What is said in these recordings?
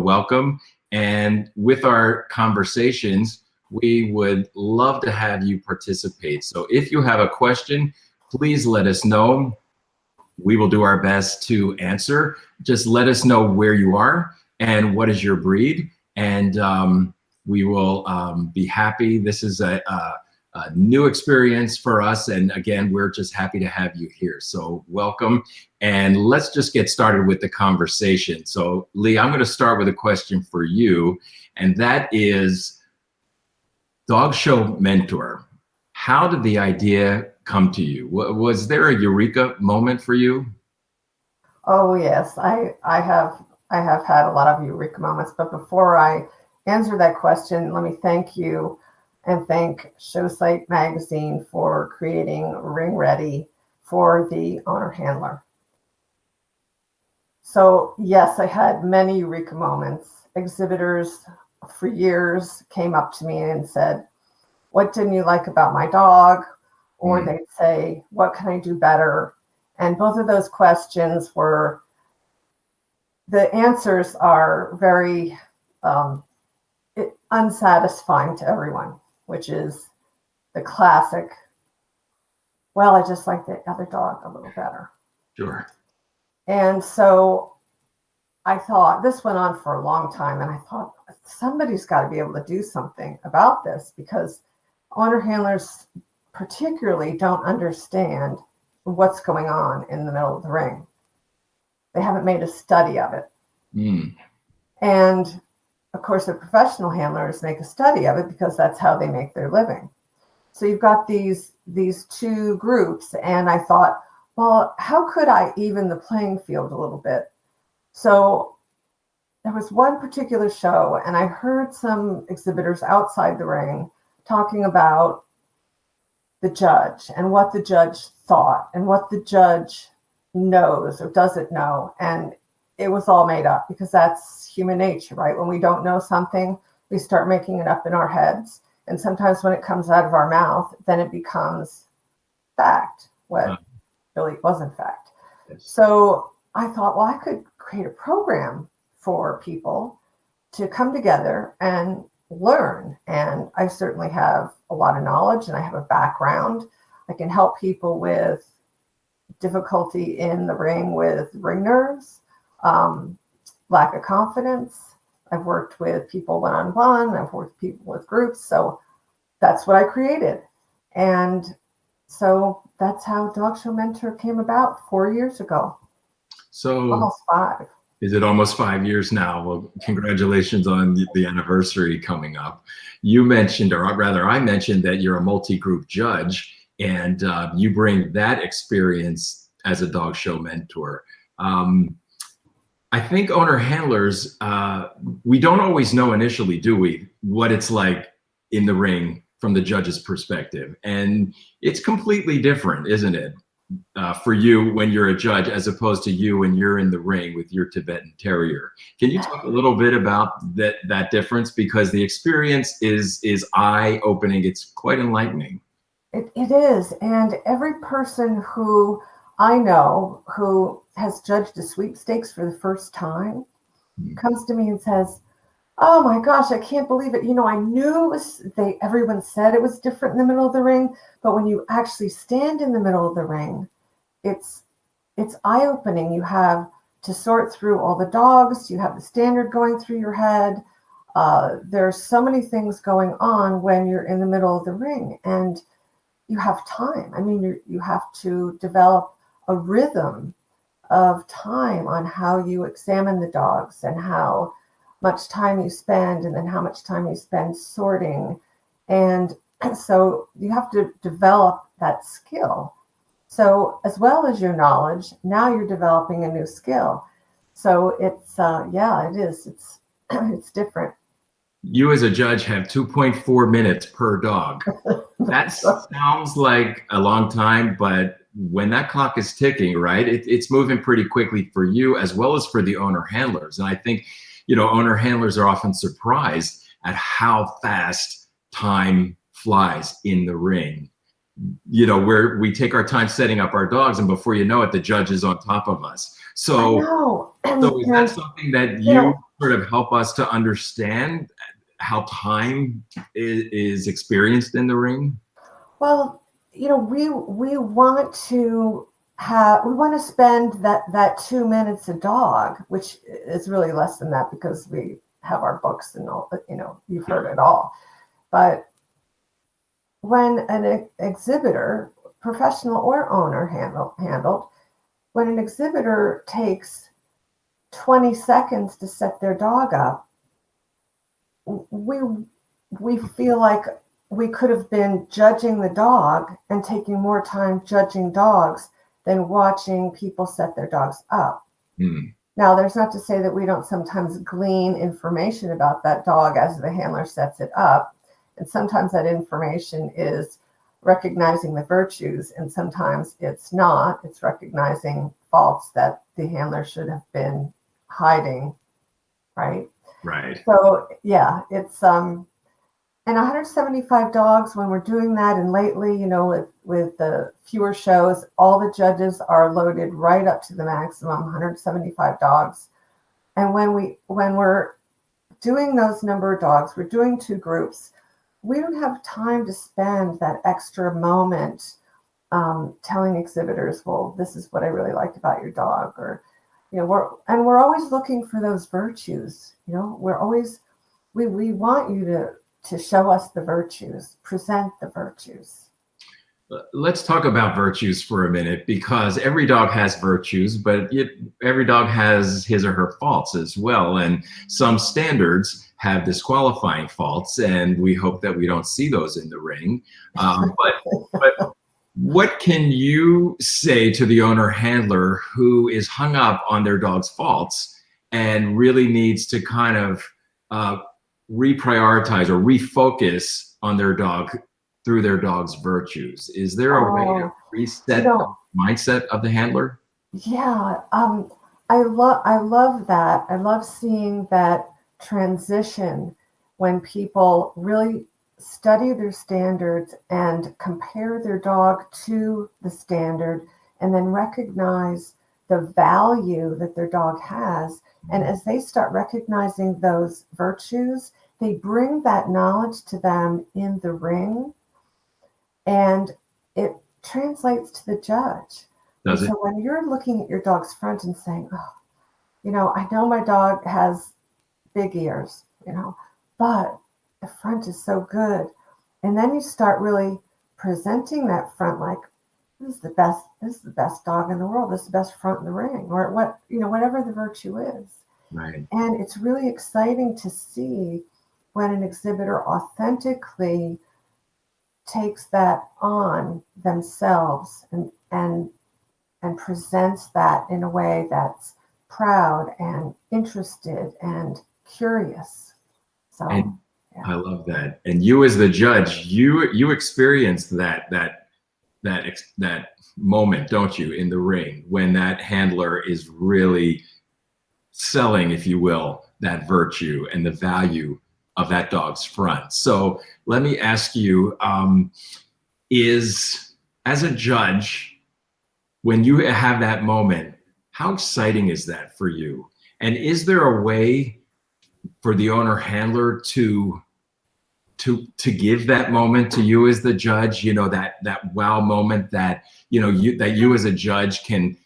welcome. And with our conversations, we would love to have you participate. So if you have a question, please let us know. We will do our best to answer. Just let us know where you are and what is your breed. And we will be happy. This is a new experience for us. And again, we're just happy to have you here. So welcome. And let's just get started with the conversation. So Lee, I'm going to start with a question for you. And that is, dog show mentor. How did the idea come to you? Was there a eureka moment for you? Oh yes, I have had a lot of eureka moments. But before I answer that question, let me thank you and thank Showsight Magazine for creating RingReady for the owner handler. So yes, I had many eureka moments. Exhibitors for years came up to me and said, "What didn't you like about my dog?" Or they'd say, "What can I do better?" And both of those questions were, the answers are very unsatisfying to everyone, which is the classic, "Well, I just like the other dog a little better." Sure. And so I thought, this went on for a long time, and I thought, somebody's got to be able to do something about this, because owner handlers particularly don't understand what's going on in the middle of the ring. They haven't made a study of it. And of course, the professional handlers make a study of it because that's how they make their living. So you've got these two groups, and I thought, well, how could I even the playing field a little bit? So there was one particular show, and I heard some exhibitors outside the ring talking about the judge and what the judge thought and what the judge knows or doesn't know. And it was all made up, because that's human nature, right? When we don't know something, we start making it up in our heads. And sometimes when it comes out of our mouth, then it becomes fact, what really wasn't fact. Yes. So I thought, well, I could create a program for people to come together and learn. And I certainly have a lot of knowledge, and I have a background. I can help people with difficulty in the ring with ring nerves, lack of confidence. I've worked with people one-on-one. I've worked with people with groups. So that's what I created. And so that's how Dog Show Mentor came about 4 years ago. So almost 5. Is it almost 5 years now? Well, congratulations on the anniversary coming up. You mentioned, or rather I mentioned, that you're a multi-group judge, and you bring that experience as a dog show mentor. I think owner handlers, we don't always know initially, do we, what it's like in the ring from the judge's perspective. And it's completely different, isn't it? For you when you're a judge, as opposed to you when you're in the ring with your Tibetan Terrier. Can you talk a little bit about that difference? Because the experience is eye-opening. It's quite enlightening. It is. And every person who I know who has judged a sweepstakes for the first time comes to me and says, "Oh my gosh, I can't believe it. You know, I knew it was, everyone said it was different in the middle of the ring, but when you actually stand in the middle of the ring, it's eye-opening. You have to sort through all the dogs. You have the standard going through your head. There's so many things going on when you're in the middle of the ring, and you have time. I mean, you have to develop a rhythm of time on how you examine the dogs and how much time you spend, and then how much time you spend sorting. And so you have to develop that skill. So as well as your knowledge, now you're developing a new skill. So it's, yeah, it is. It's different. You as a judge have 2.4 minutes per dog. That sounds like a long time, but when that clock is ticking, right, it's moving pretty quickly for you as well as for the owner handlers. And I think, you know, owner handlers are often surprised at how fast time flies in the ring. You know, where we take our time setting up our dogs, and before you know it, the judge is on top of us. So is that something that sort of help us to understand how time is experienced in the ring? Well, we want to spend that 2 minutes a dog, which is really less than that because we have our books and all, you've heard it all. But when an exhibitor, professional or owner handled, when an exhibitor takes 20 seconds to set their dog up, we feel like we could have been judging the dog and taking more time judging dogs than watching people set their dogs up. Now, there's not to say that we don't sometimes glean information about that dog as the handler sets it up. And sometimes that information is recognizing the virtues, and sometimes it's not. It's recognizing faults that the handler should have been hiding, right? Right. So, yeah, it's and 175 dogs when we're doing that. And lately, with the fewer shows, all the judges are loaded right up to the maximum, 175 dogs. And when we're doing those number of dogs, we're doing 2 groups. We don't have time to spend that extra moment telling exhibitors, well, this is what I really liked about your dog, or we're always looking for those virtues. We're always we want you to show us the virtues, present the virtues. Let's talk about virtues for a minute, because every dog has virtues, but every dog has his or her faults as well. And some standards have disqualifying faults, and we hope that we don't see those in the ring. But what can you say to the owner handler who is hung up on their dog's faults and really needs to kind of reprioritize or refocus on their dog through their dog's virtues? Is there a way to reset the mindset of the handler? Yeah, I love that. I love seeing that transition when people really study their standards and compare their dog to the standard, and then recognize the value that their dog has. And as they start recognizing those virtues, they bring that knowledge to them in the ring, and it translates to the judge. Does it? So when you're looking at your dog's front and saying, I know my dog has big ears, but the front is so good. And then you start really presenting that front like, this is the best dog in the world. This is the best front in the ring, or whatever the virtue is. Right. And it's really exciting to see when an exhibitor authentically takes that on themselves and presents that in a way that's proud and interested and curious. So I love that. And you as the judge, you experienced that moment, don't you, in the ring, when that handler is really selling, if you will, that virtue and the value of that dog's front. So let me ask you, as a judge, when you have that moment, how exciting is that for you? And is there a way for the owner handler to give that moment to you as the judge, that wow moment that you as a judge can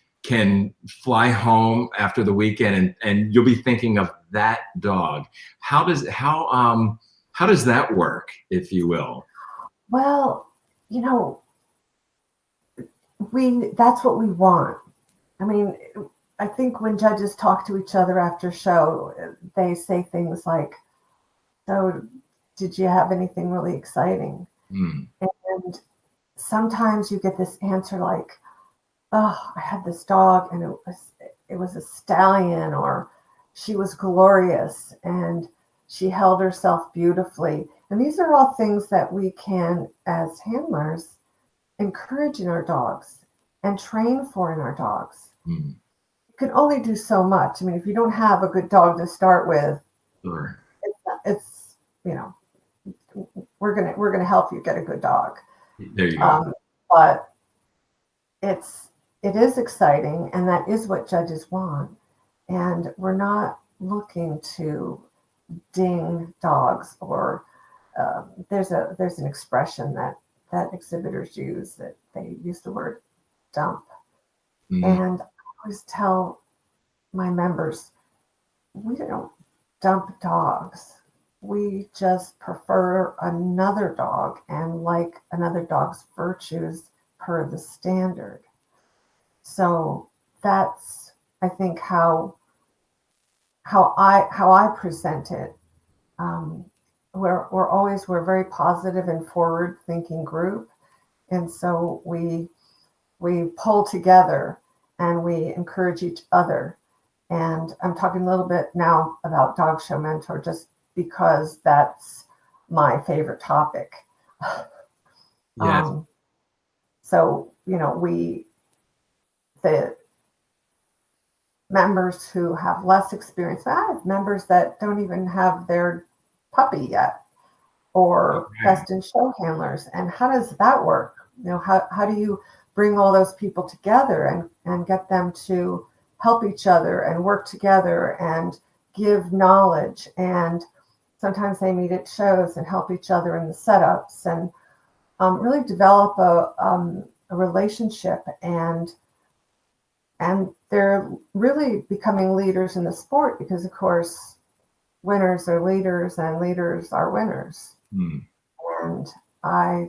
fly home after the weekend and you'll be thinking of that dog? How does that work, if you will? Well, that's what we want. I mean, I think when judges talk to each other after show, they say things like, so did you have anything really exciting? And sometimes you get this answer like, oh, I had this dog and it was a stallion, or she was glorious and she held herself beautifully. And these are all things that we can, as handlers, encourage in our dogs and train for in our dogs. You can only do so much. I mean, if you don't have a good dog to start with, Sure. it's we're gonna help you get a good dog. There you go. But it is exciting, and that is what judges want. And we're not looking to ding dogs, or there's an expression that exhibitors use, that they use the word dump. And I always tell my members, we don't dump dogs. We just prefer another dog and like another dog's virtues per the standard. So that's, I think, how I present it. We're a very positive and forward thinking group, and so we pull together and we encourage each other. And I'm talking a little bit now about Dog Show Mentor, just because that's my favorite topic. Yes. So, the members who have less experience, I have members that don't even have their puppy yet, or best in show handlers. And how does that work? How do you bring all those people together and get them to help each other and work together and give knowledge? And sometimes they meet at shows and help each other in the setups, and really develop a relationship, and they're really becoming leaders in the sport, because of course winners are leaders and leaders are winners. And I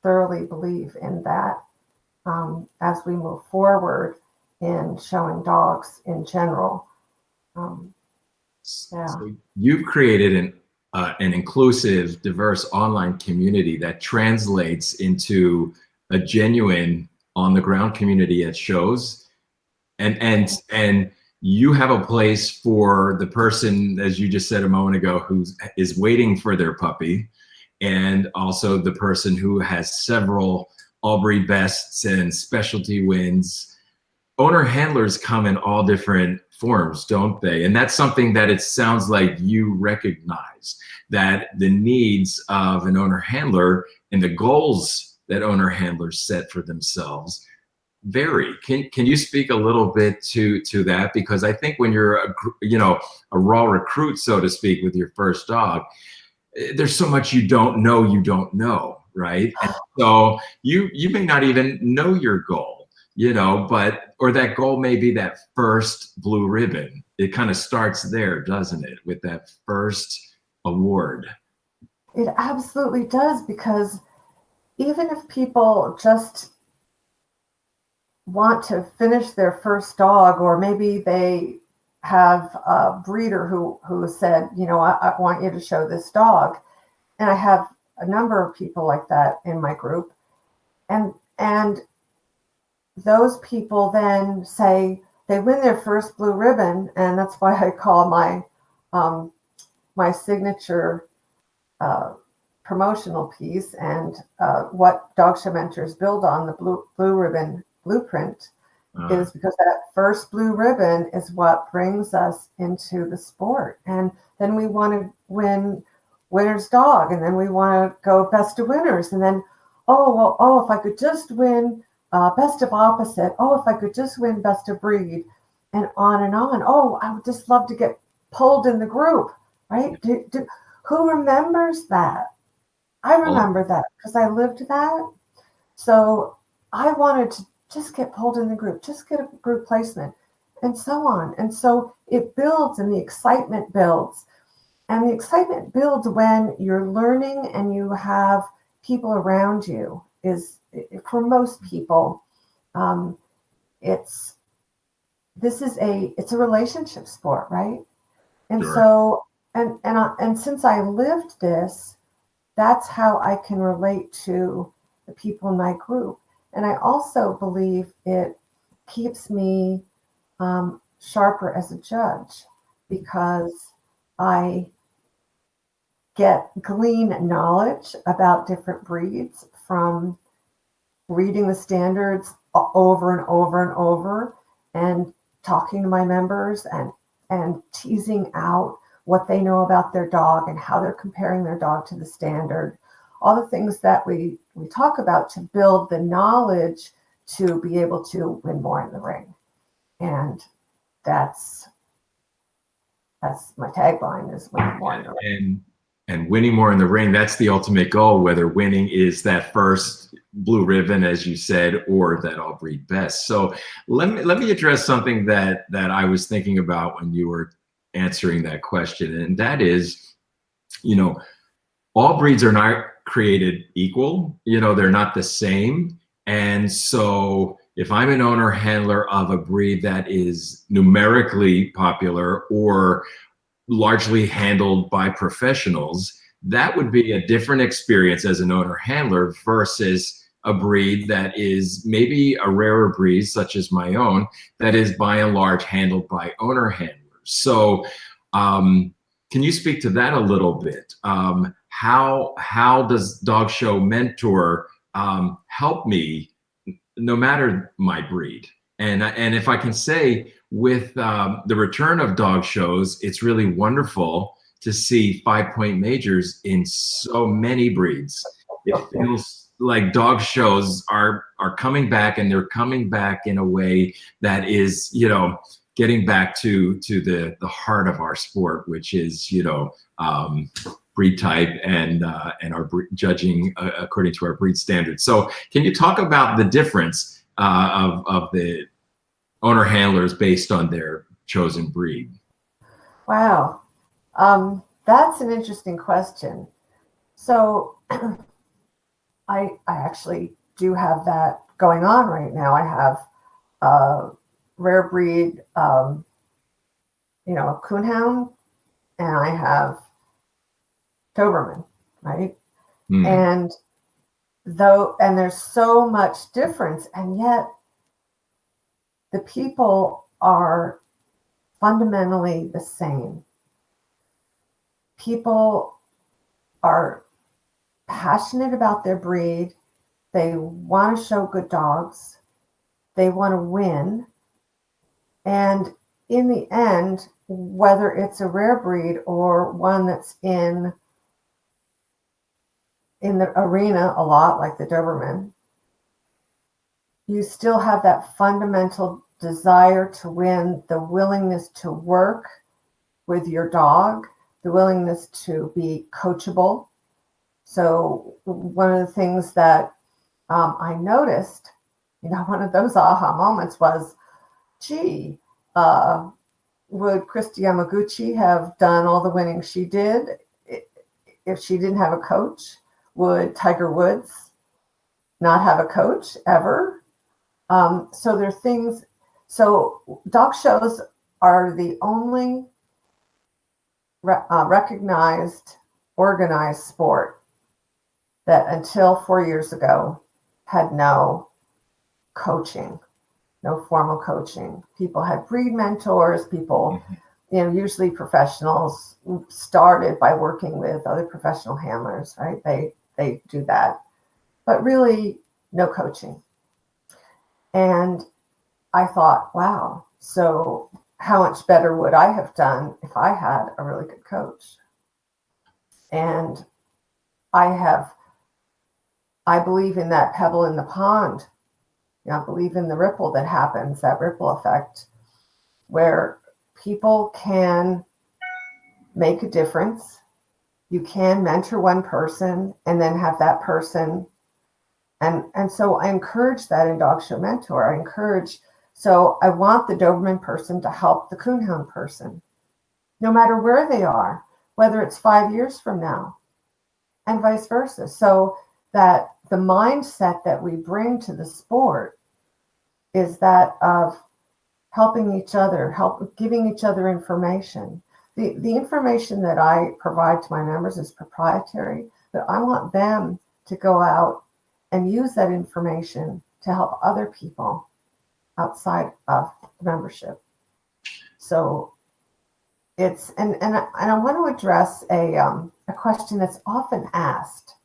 thoroughly believe in that as we move forward in showing dogs in general. So you've created an inclusive, diverse online community that translates into a genuine on-the-ground community at shows, and you have a place for the person, as you just said a moment ago, who is waiting for their puppy, and also the person who has several all-breed bests and specialty wins. Owner handlers come in all different forms, don't they? And that's something that it sounds like you recognize, that the needs of an owner handler and the goals that owner handlers set for themselves vary. Can you speak a little bit to that? Because I think when you're a raw recruit, so to speak, with your first dog, there's so much you don't know, right? And so you may not even know your goal, or that goal may be that first blue ribbon. It kind of starts there, doesn't it, with that first award? It absolutely does, because even if people just want to finish their first dog, or maybe they have a breeder who said, I want you to show this dog. And I have a number of people like that in my group. And those people then say they win their first blue ribbon. And that's why I call my signature promotional piece, and what Dog Show Mentors build on, the blue ribbon blueprint, is because that first blue ribbon is what brings us into the sport. And then we want to win winner's dog, and then we want to go best of winners, and then if I could just win best of opposite, if I could just win best of breed, and on and on. I would just love to get pulled in the group, right? Who remembers that? I remember that because I lived that. So I wanted to just get pulled in the group, just get a group placement, and so on. And so it builds, and the excitement builds. And the excitement builds when you're learning and you have people around you. For most people, it's a relationship sport, right? And Sure. So and since I lived this, that's how I can relate to the people in my group. And I also believe it keeps me sharper as a judge, because I glean knowledge about different breeds from reading the standards over and over and over, and talking to my members and teasing out what they know about their dog and how they're comparing their dog to the standard. All the things that we talk about to build the knowledge to be able to win more in the ring. And that's That's my tagline, is winning more in the ring. And winning more in the ring, that's the ultimate goal, whether winning is that first blue ribbon, as you said, or that all breed best. So let me address something that I was thinking about when you were answering that question. And that is, all breeds are not created equal. They're not the same. And so if I'm an owner handler of a breed that is numerically popular or largely handled by professionals, that would be a different experience as an owner handler versus a breed that is maybe a rarer breed, such as my own, that is by and large handled by owner handlers. So can you speak to that a little bit? How does Dog Show Mentor help me no matter my breed? And if I can say, with the return of dog shows, it's really wonderful to see 5-point majors in so many breeds. It feels like dog shows are coming back, and they're coming back in a way that is, getting back to the heart of our sport, which is, breed type and our judging according to our breed standards. So can you talk about the difference of the owner handlers based on their chosen breed? Wow. That's an interesting question. So I actually do have that going on right now. I have a rare breed, a coonhound, and I have Doberman, right? And there's so much difference, and yet the people are fundamentally the same. People are passionate about their breed. They want to show good dogs. They want to win. And in the end, whether it's a rare breed or one that's in the arena a lot, like the Doberman, you still have that fundamental desire to win, the willingness to work with your dog, the willingness to be coachable. So one of the things that I noticed, one of those aha moments was, gee, would Christy Yamaguchi have done all the winning she did if she didn't have a coach? Would Tiger Woods not have a coach ever? So there are things. So dog shows are the only recognized, organized sport that until 4 years ago had no coaching, no formal coaching. People had breed mentors. People, usually professionals, started by working with other professional handlers, right? They do that, but really no coaching. And I thought, wow, so how much better would I have done if I had a really good coach? And I believe in that pebble in the pond. I believe in the ripple that happens, that ripple effect, where people can make a difference. You can mentor one person and then have that person. And so I encourage that in Dog Show Mentor. So I want the Doberman person to help the Coonhound person, no matter where they are, whether it's 5 years from now, and vice versa. So that the mindset that we bring to the sport is that of helping each other, giving each other information. The information that I provide to my members is proprietary, but I want them to go out and use that information to help other people outside of the membership. So it's, and I want to address a question that's often asked,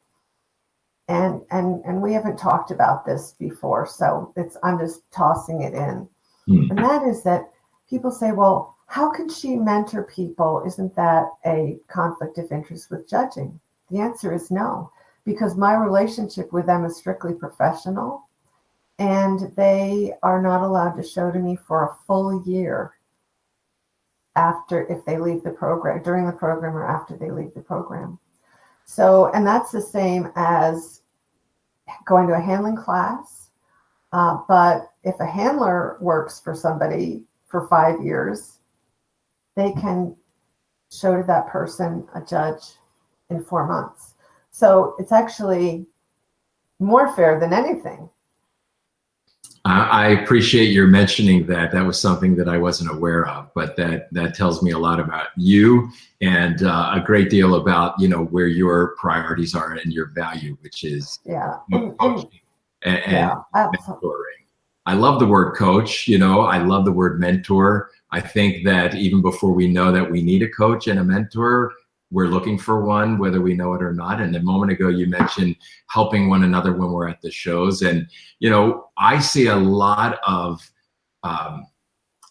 and we haven't talked about this before, so I'm just tossing it in. And that is that people say, well, how can she mentor people? Isn't that a conflict of interest with judging? The answer is no, because my relationship with them is strictly professional, and they are not allowed to show to me for a full year after, if they leave the program, during the program or after they leave the program. So, and that's the same as going to a handling class. But if a handler works for somebody for 5 years, they can show to that person a judge in 4 months. So it's actually more fair than anything. I appreciate your mentioning that. That was something that I wasn't aware of, but that tells me a lot about you, and a great deal about, you know, where your priorities are and your value, which is coaching and mentoring. I love the word coach. You know, I love the word mentor. I think that even before we know that we need a coach and a mentor, we're looking for one, whether we know it or not. And a moment ago, you mentioned helping one another when we're at the shows. And, you know, I see a lot of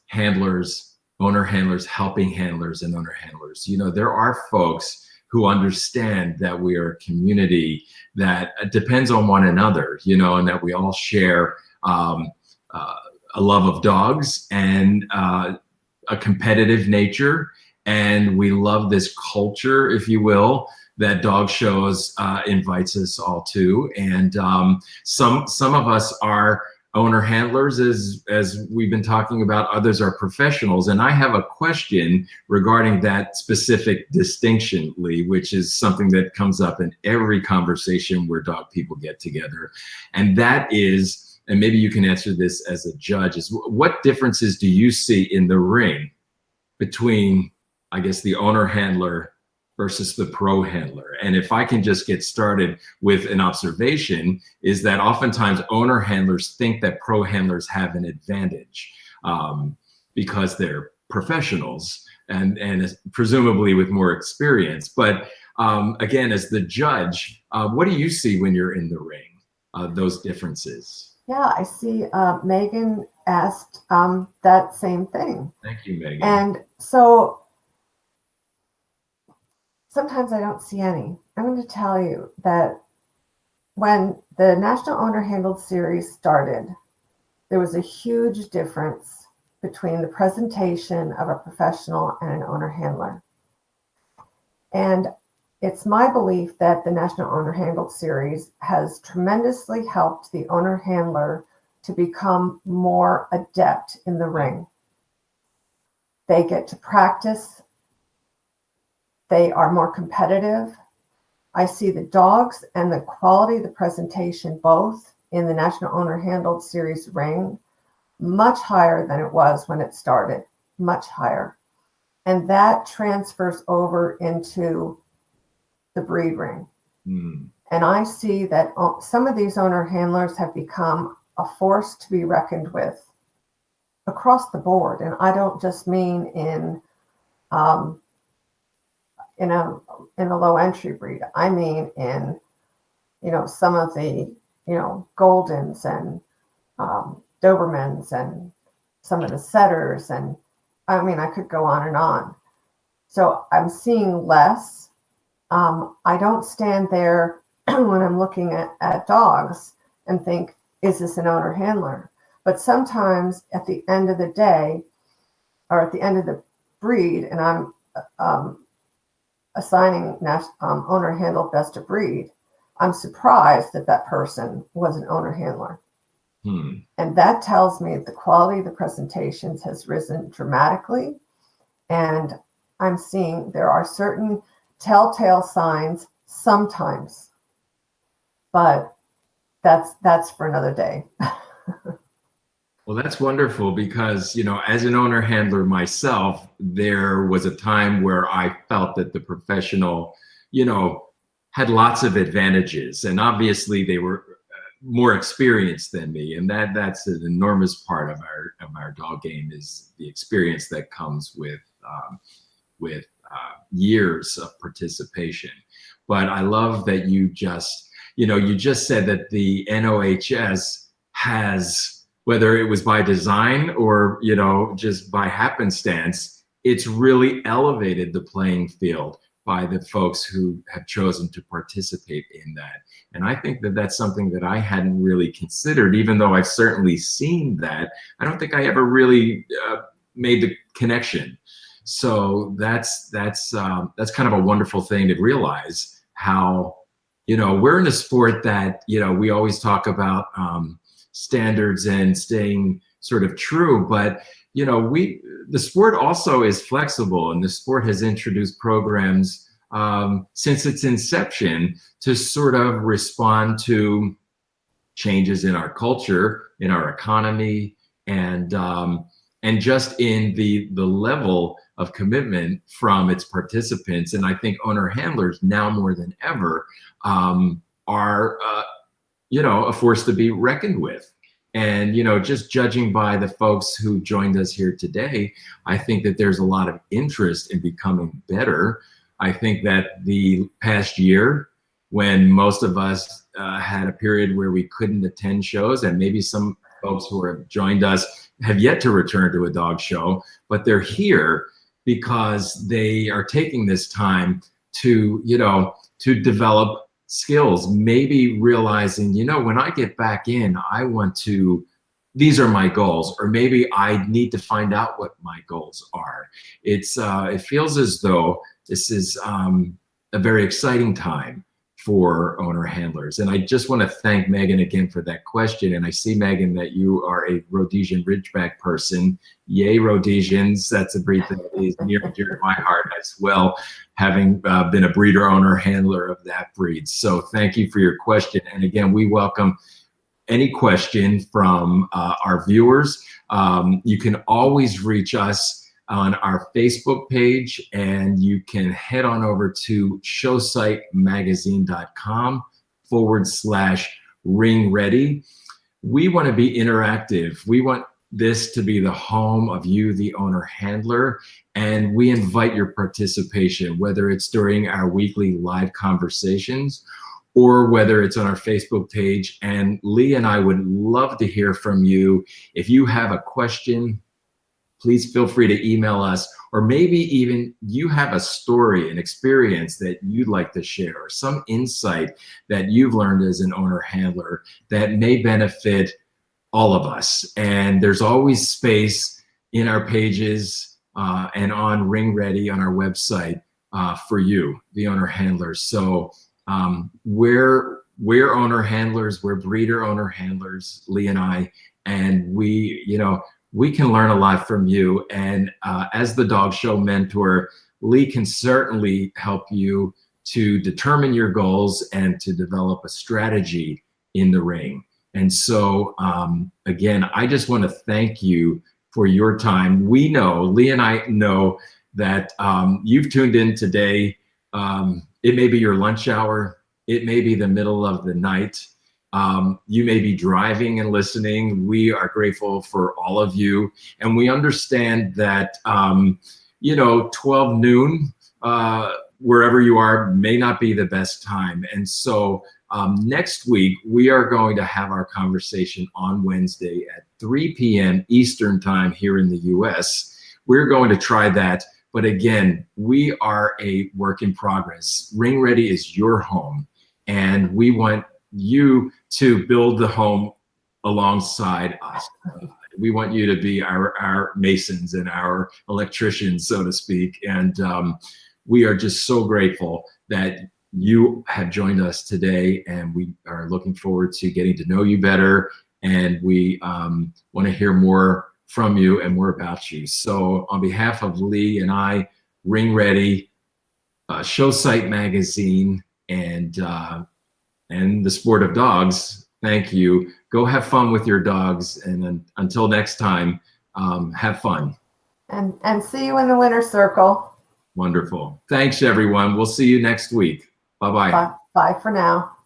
handlers, owner handlers, helping handlers and owner handlers. You know, there are folks who understand that we are a community that depends on one another, you know, and that we all share a love of dogs and a competitive nature. And we love this culture, if you will, that dog shows invites us all to. And some of us are owner handlers, as we've been talking about. Others are professionals. And I have a question regarding that specific distinction, Lee, which is something that comes up in every conversation where dog people get together. And that is, and maybe you can answer this as a judge, is what differences do you see in the ring between, I guess, the owner handler versus the pro handler? And if I can just get started with an observation, is that oftentimes owner handlers think that pro handlers have an advantage because they're professionals and presumably with more experience. But again, as the judge, what do you see when you're in the ring, those differences? Yeah, I see Megan asked that same thing. Thank you, Megan. And so sometimes I don't see any. I'm going to tell you that when the National Owner Handled Series started, there was a huge difference between the presentation of a professional and an owner handler. And it's my belief that the National Owner Handled Series has tremendously helped the owner handler to become more adept in the ring. They get to practice. They are more competitive. I see the dogs and the quality of the presentation both in the National Owner Handled Series ring much higher than it was when it started, much higher. And that transfers over into the breed ring. And I see that some of these owner handlers have become a force to be reckoned with across the board. And I don't just mean in a low entry breed. I mean in, you know, some of the, you know, Goldens and Dobermans and some of the setters. And I mean, I could go on and on. So I'm seeing less. I don't stand there when I'm looking at dogs and think, is this an owner handler? But sometimes at the end of the day, or at the end of the breed, and I'm assigning owner handled best of breed, I'm surprised that that person was an owner handler. And that tells me the quality of the presentations has risen dramatically. And I'm seeing there are certain telltale signs sometimes, but that's for another day. Well, that's wonderful because, you know, as an owner handler myself, there was a time where I felt that the professional, you know, had lots of advantages, and obviously they were more experienced than me, and that's an enormous part of our dog game, is the experience that comes with years of participation. But I love that you just said that the NOHS has, whether it was by design or, you know, just by happenstance, it's really elevated the playing field by the folks who have chosen to participate in that. And I think that that's something that I hadn't really considered, even though I've certainly seen that. I don't think I ever really made the connection. So that's kind of a wonderful thing to realize how, we're in a sport that, we always talk about standards and staying sort of true, but the sport also is flexible, and the sport has introduced programs since its inception to sort of respond to changes in our culture, in our economy, and just in the level of commitment from its participants. And I think owner handlers now more than ever are a force to be reckoned with. And just judging by the folks who joined us here today, I think that there's a lot of interest in becoming better. I think that the past year, when most of us had a period where we couldn't attend shows, and maybe some folks who have joined us have yet to return to a dog show, but they're here because they are taking this time to develop skills, maybe realizing, when I get back in, these are my goals, or maybe I need to find out what my goals are. It feels as though this is a very exciting time for owner handlers. And I just want to thank Megan again for that question. And I see, Megan, that you are a Rhodesian Ridgeback person. Yay, Rhodesians. That's a breed that is near and dear to my heart as well, having been a breeder, owner, handler of that breed. So thank you for your question. And again, we welcome any question from our viewers. You can always reach us on our Facebook page, and you can head on over to showsightmagazine.com/RingReady. We want to be interactive. We want this to be the home of you, the owner handler, and we invite your participation, whether it's during our weekly live conversations or whether it's on our Facebook page. And Lee and I would love to hear from you. If you have a question, please feel free to email us, or maybe even you have a story, an experience that you'd like to share, or some insight that you've learned as an owner handler that may benefit all of us. And there's always space in our pages and on RingReady on our website for you, the owner handlers. So we're owner handlers, we're breeder owner handlers, Lee and I, and we can learn a lot from you. And as the dog show mentor, Lee can certainly help you to determine your goals and to develop a strategy in the ring. And so, again, I just want to thank you for your time. We know, Lee and I know, that you've tuned in today. It may be your lunch hour. It may be the middle of the night. You may be driving and listening. We are grateful for all of you. And we understand that, 12 noon, wherever you are, may not be the best time. And so next week, we are going to have our conversation on Wednesday at 3 p.m. Eastern time here in the US. We're going to try that. But again, we are a work in progress. RingReady is your home, and we want you to build the home alongside us. We want you to be our masons and our electricians, so to speak. And we are just so grateful that you have joined us today, and we are looking forward to getting to know you better. And we want to hear more from you and more about you. So on behalf of Lee and I, RingReady, Showsight Magazine, and the Sport of Dogs, thank you. Go have fun with your dogs, and until next time, have fun. And see you in the winner's circle. Wonderful. Thanks, everyone. We'll see you next week. Bye-bye. Bye for now.